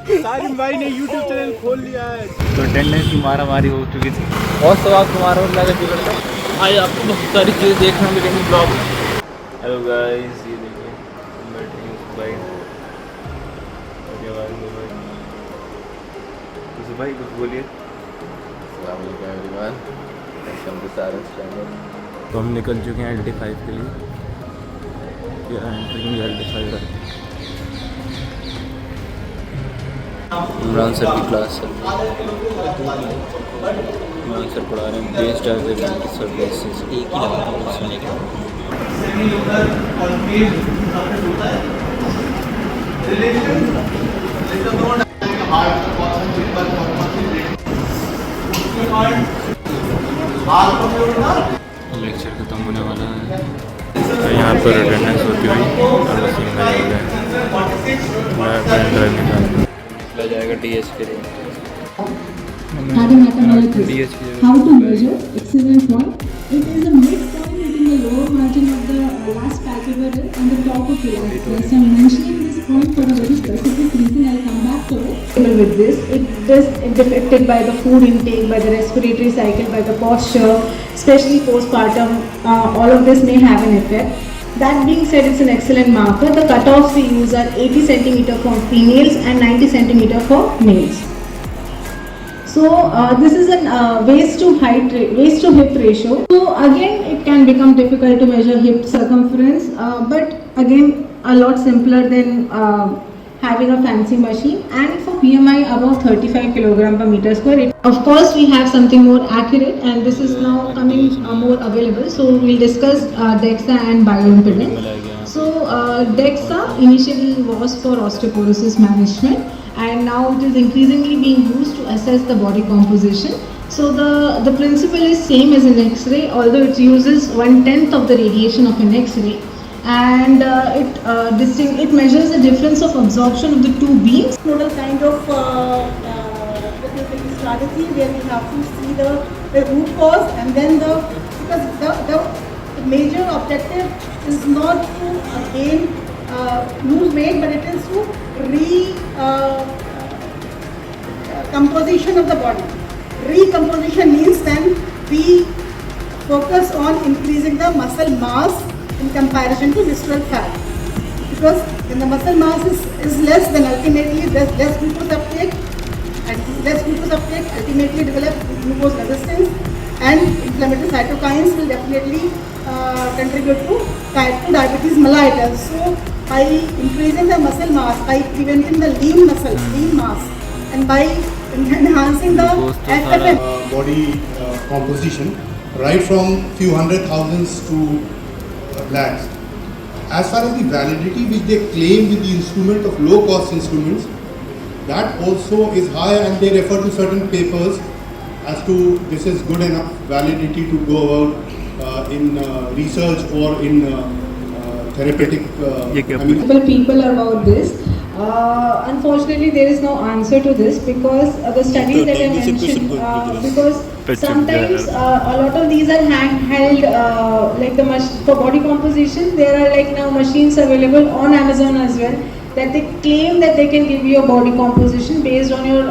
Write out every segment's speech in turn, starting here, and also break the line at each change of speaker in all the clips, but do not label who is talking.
साजिद भाई ने YouTube channel खोल लिया है।
तो अटेंडेंस की मारा मारी हो चुकी थी। बहुत सवाल तुम्हारा और लगा बिगड़ता आज आपको बहुत सारी चीज़ें देखना मिलेंगी ब्लॉग में। हेलो गाइस, ये देखिए बैटरी बाइक भाई कुछ बोलिए। तो हम निकल चुके हैं LD5 के लिए। ये एंट्री LD5 है। इमरान सर की क्लास चल रही है। इमरान सर पढ़ा रहे हैं बेस डायग्राम की सर्विसेज एक ही लगा था सुनने के लेक्चर खत्म होने वाला है। तो यहाँ पर अटेंडेंस होती हुई और बस निकला जाएगा DH के लिए।
Having mathematics, how to measure excellent point? It is a midpoint between the lower margin of the last palpebral and the top of the last. Yes, I'm mentioning this point for a very specific reason. I'll come back to it. With this, it is affected by the food intake, by the respiratory cycle, by the posture, especially postpartum. All of this may have an effect. That being said, it's an excellent marker. The cutoffs we use are 80 cm for females and 90 cm for males. So this is an waist to hip ratio. So again, it can become difficult to measure hip circumference, but again a lot simpler than having a fancy machine. And for BMI above 35 kg per meter square, of course we have something more accurate, and this is now coming more available. So we'll discuss DEXA and bioimpedance. So DEXA initially was for osteoporosis management, and now it is increasingly being used to assess the body composition. So the principle is same as an X-ray, although it uses 1/10 of the radiation of an X-ray, and it measures the difference of absorption of the two beams.
Nodal kind of strategy where we have to see the root cause, and then because the major objective is not to again lose weight, but it is to composition of the body. Recomposition means then we focus on increasing the muscle mass in comparison to visceral fat, because when the muscle mass is less, then ultimately there's less glucose uptake, and less glucose uptake ultimately develop glucose resistance, and inflammatory cytokines will definitely contribute to type 2 diabetes mellitus. So by increasing the muscle mass, by preventing the lean mass, and by enhancing the FFM
body composition, right from few hundred thousands to lakhs. As far as the validity which they claim with the instrument of low cost instruments, that also is high, and they refer to certain papers as to this is good enough validity to go about in research or in therapeutic.
People about this. Unfortunately, there is no answer to this, because the studies that I mentioned, because sometimes a lot of these are handheld, like for body composition, there are like now machines available on Amazon as well, that they claim that they can give you a body composition based on your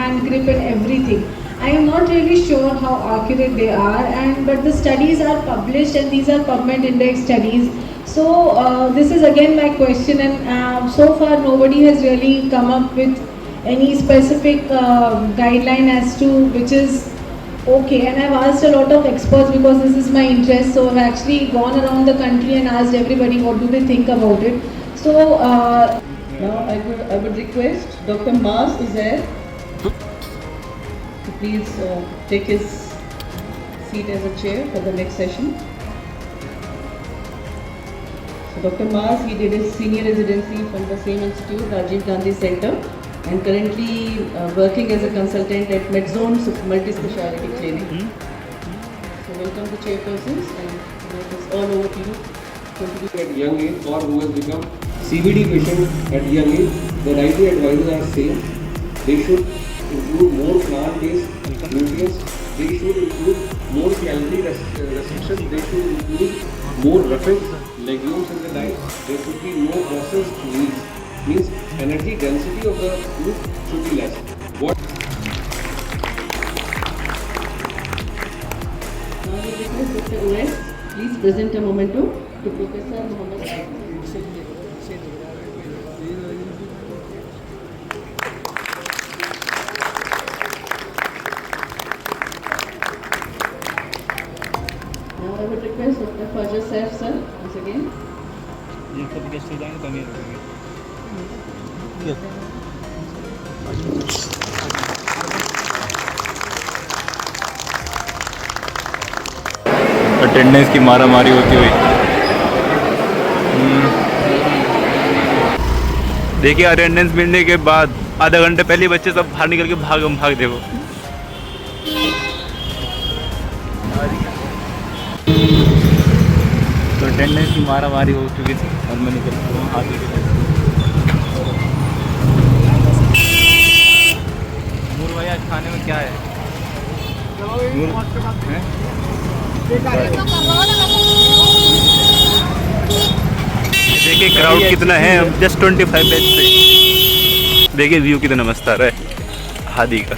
hand grip and everything. I am not really sure how accurate they are, but the studies are published, and these are PubMed index studies. So this is again my question, and so far nobody has really come up with any specific guideline as to which is okay. And I've asked a lot of experts, because this is my interest, so I've actually gone around the country and asked everybody what do they think about it. So
now I would request Dr. Mas is there to please take his seat as a chair for the next session. Dr. Mas, he did his senior residency from the same institute, Rajiv Gandhi Center, and currently working as a consultant at MedZone Multi-Speciality Clinic. So welcome to chairpersons, and it is all over to you.
At young age, or who has become CVD patient at young age, the dietary advices are same. They should include more plant-based nutrients. They should include more calorie restriction. They should include more roughened legumes in the diet. There should be no processed meats. means energy density of the fluid should be less. What
Now we request Dr. OS, please present a memento to Professor Mohammed. Now I would request Dr. Fajr Saif sir, once again.
ये सब guest हो जाएंगे तो नहीं रुकेंगे।
Attendance की मारामारी होती हुई। देखिए अटेंडेंस मिलने के बाद आधा घंटे पहले बच्चे सब बाहर निकल के भाग देखो। तो अटेंडेंस की मारामारी हो चुकी थी और मैं निकल चुका हूँ आगे के लिए। नूर भाई आज खाने में क्या है? देखिए क्राउड कितना है, जस्ट 25 बेंच पे। देखिए व्यू कितना मस्त आ रहा है हादी का।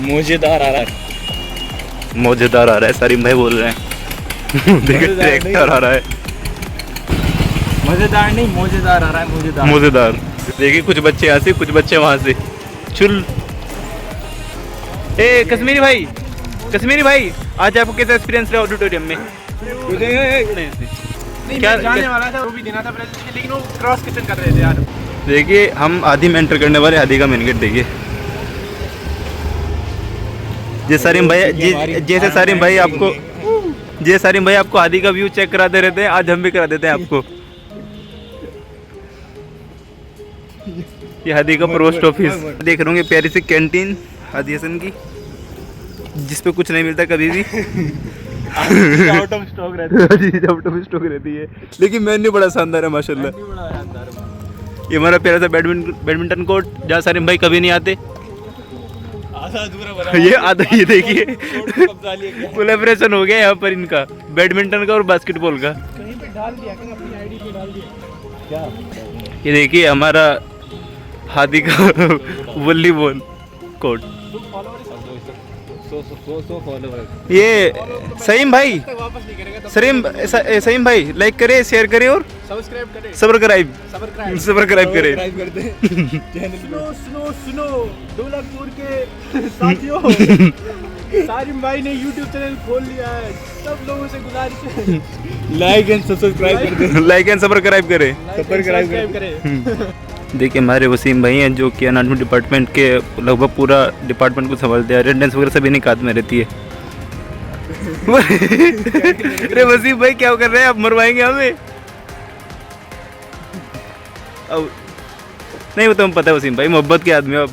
मजेदार आ रहा है।
मौजेदार आ रहा है, सारी भाई बोल रहे हैं। देखिए ट्रैक्टर आ रहा है।
मजेदार नहीं, मजेदार आ रहा है। मजेदार
मजेदार। देखिए कुछ बच्चे यहाँ से, कुछ बच्चे वहाँ से। चुल ए कश्मीरी भाई, कश्मीरी भाई आज आपको कैसा एक्सपीरियंस रहा ऑडिटोरियम में?
क्या जाने वाला था, वो भी देना था प्रेजेंटेशन, लेकिन वो क्रॉस किचन कर रहे थे यार।
देखिए हम आदि में एंटर करने वाले, आदि का मेन गेट देखिए। जैसे सारिम भाई आपको आदि का व्यू चेक कराते रहते हैं, आज हम भी करा देते हैं आपको। ये आदि का पोस्ट ऑफिस देख रहे होंगे, प्यारी सी कैंटीन आदि हसन की, जिसपे कुछ नहीं मिलता कभी भी।
आउट ऑफ स्टॉक
रहती है, लेकिन मेन्यू बड़ा शानदार है माशाल्लाह। ये हमारा प्यारा सा बैडमिंटन कोर्ट, जहाँ सारिम भाई कभी नहीं आते। ये देखिए कोलैबोरेशन हो गया यहाँ पर इनका, बैडमिंटन का और बास्केटबॉल का।
कहीं पे डाल दिया, कहीं अपनी आईडी पे डाल दिया क्या?
ये देखिए हमारा हादी का वॉलीबॉल कोर्ट। ये सईम भाई, सईम भाई लाइक करे, शेयर करे और सब्सक्राइब करे।
सुनो ढोलकपुर के साथियों, सारिम भाई ने YouTube चैनल खोल लिया है। सब लोगों से गुजारिश है लाइक एंड सब्सक्राइब करें।
देखिए हमारे वसीम भाई हैं जो कि अनाटमी डिपार्टमेंट के लगभग पूरा डिपार्टमेंट को संभालते हैं। अटेंडेंस वगैरह सभी नहीं हाथ में रहती है। अरे वसीम भाई क्या कर रहे हैं आप? मरवाएंगे हमें। अब नहीं वो तो हम पता है वसीम भाई मोहब्बत के आदमी। अब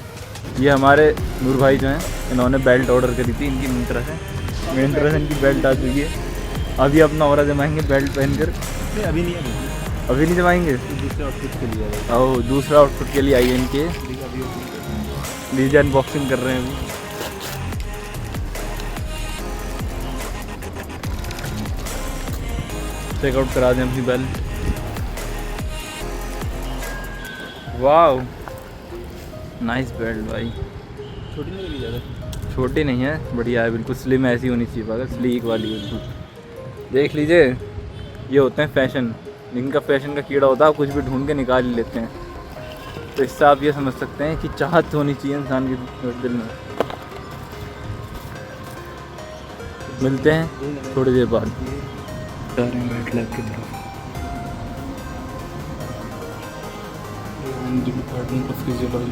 ये हमारे नूर भाई जो हैं, इन्होंने बेल्ट ऑर्डर करी थी इनकी मिंत्रा से इनकी बेल्ट आ चुकी है। अभी अपना ऑरा जमाएंगे बेल्ट पहनकर।
अभी नहीं
जमाएंगे,
दूसरे आउटफिट के लिए।
दूसरा आउटफिट के लिए आई है इनके। लीजिए अनबॉक्सिंग कर रहे हैं अभी। चेकआउट करा दें अपनी बेल्ट। वाओ नाइस बेल्ट भाई।
छोटी नहीं लगी ज़्यादा?
छोटी नहीं है, बढ़िया है, बिल्कुल स्लिम ऐसी होनी चाहिए, पागल स्लीक वाली बिल्कुल। देख लीजिए ये होते हैं फैशन, इनका फैशन का कीड़ा होता है, कुछ भी ढूंढ के निकाल ही लेते हैं। तो इससे आप ये समझ सकते हैं कि चाहत होनी चाहिए इंसान के दिल में। मिलते हैं थोड़ी देर बाद। जा रहे हैं बैट लैब की तरफ। डिपार्टमेंट ऑफ फिजियोलॉजी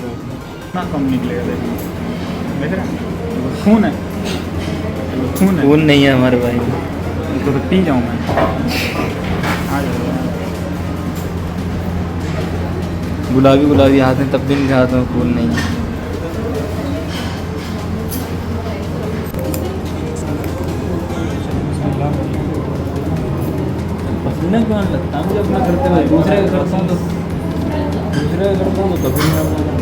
ना कम निकलेगा, देख रहे हैं खून है।
खून नहीं है हमारे भाई,
तो पी जाऊँ मैं।
गुलाबी हाथ में, तब भी नहीं हाथ में खून नहीं है। पसीना क्यों लगता है मुझे अपना करते हुए? दूसरे का करता हूँ तो कभी नहीं लगता।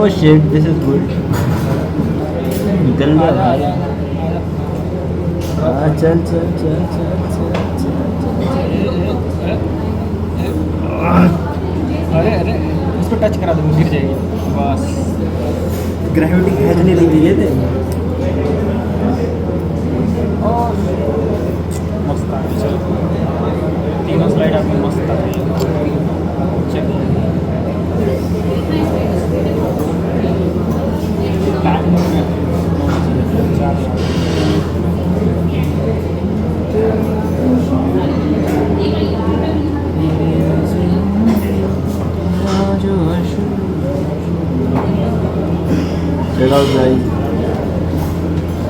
Oh shit, this is good. निकल गया भाई। हाँ चल चल चल चल चल चल।
अरे अरे उसको टच करा दो, गिर जाएगी बस।
ग्रेविटी खेच नहीं रही है थे।
मस्त आ गई, चलो तीनों स्लाइड आपने मस्त आ गई। चलो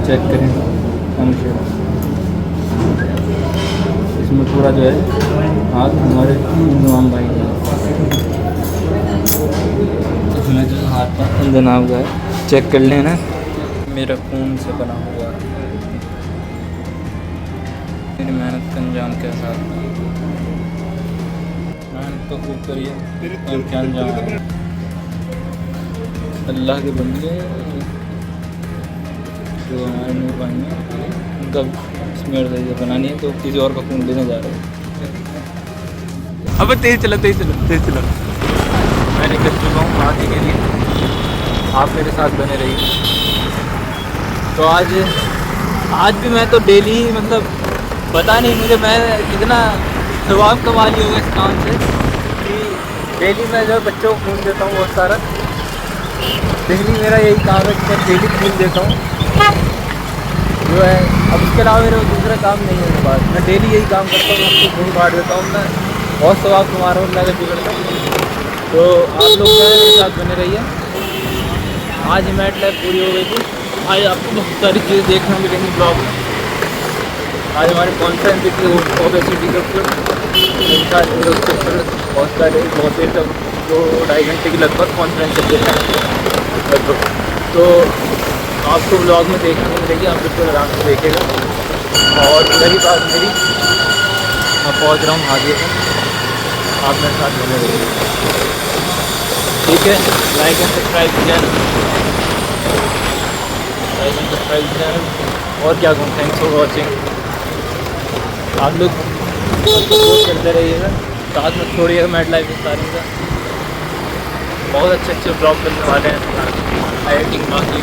चेक करें इसमें पूरा जो है हाथ हमारे इमाम भाई का, इसमें जो हाथ का अंदर नाम का है, चेक कर लेना। मेरा खून से बना हुआ मेरी मेहनत का अंजाम के साथ, मेहनत तो खूब करिए और क्या अंजाम है। अल्लाह के बंदे जो हमारे नूर भाई हैं, उनका स्मेल सही बनानी है तो किसी और का खून लेने जा रहे हैं। अब तेज चलो तेज चलो तेज चलो। मैं निकल चुका हूँ आगे के लिए, आप मेरे साथ बने रहिए। तो आज भी मैं तो डेली मतलब पता नहीं मुझे मैं कितना स्वभाव कमाली होगा इस काम से कि डेली मैं जो बच्चों को खून देता हूँ बहुत सारा। डेली मेरा यही काम है कि मैं डेली खून देता हूँ जो है। अब इसके अलावा मेरे दूसरा काम नहीं है मेरे पास, मैं डेली यही काम करता हूँ, उसको खून बांट देता हूँ। मैं बहुत स्वभाव तुम्हारा हूँ, मैं बिगड़ता हूँ। तो आप लोग क्या है मेरे साथ बने रहिए। आज मैट लाइफ पूरी हो गई थी, आज आपको बहुत सारी चीज़ें देखने मिलेंगी ब्लॉग में। आज हमारे कॉन्फ्रेंस थी ओबेसिटी के ऊपर, बहुत सारे बहुत देर तक 2-2.5 घंटे की लगभग कॉन्फ्रेंस चलते हैं। तो आपको ब्लॉग में देखने को मिलेगी, आप बिल्कुल आराम से देखेगा। और रही बात मेरी, मैं पहुँच रहा हूँ हाजिर में, आप मेरे साथ बने रहिए, ठीक है। Like and subscribe channel, like and subscribe channel. और क्या कहूँ, थैंक्स फॉर वॉचिंग। आप लोग सपोर्ट करते रहिएगा, साथ में छोड़िएगा मैड लाइफ स्टारिंग का। बहुत अच्छे अच्छे ब्लॉग करने वाले हैं, एडिटिंग बाकी।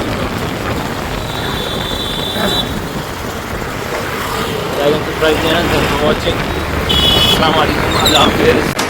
Like and subscribe channel, thanks for watching. अस्सलाम वालेकुम, अल्लाह हाफ़िज़।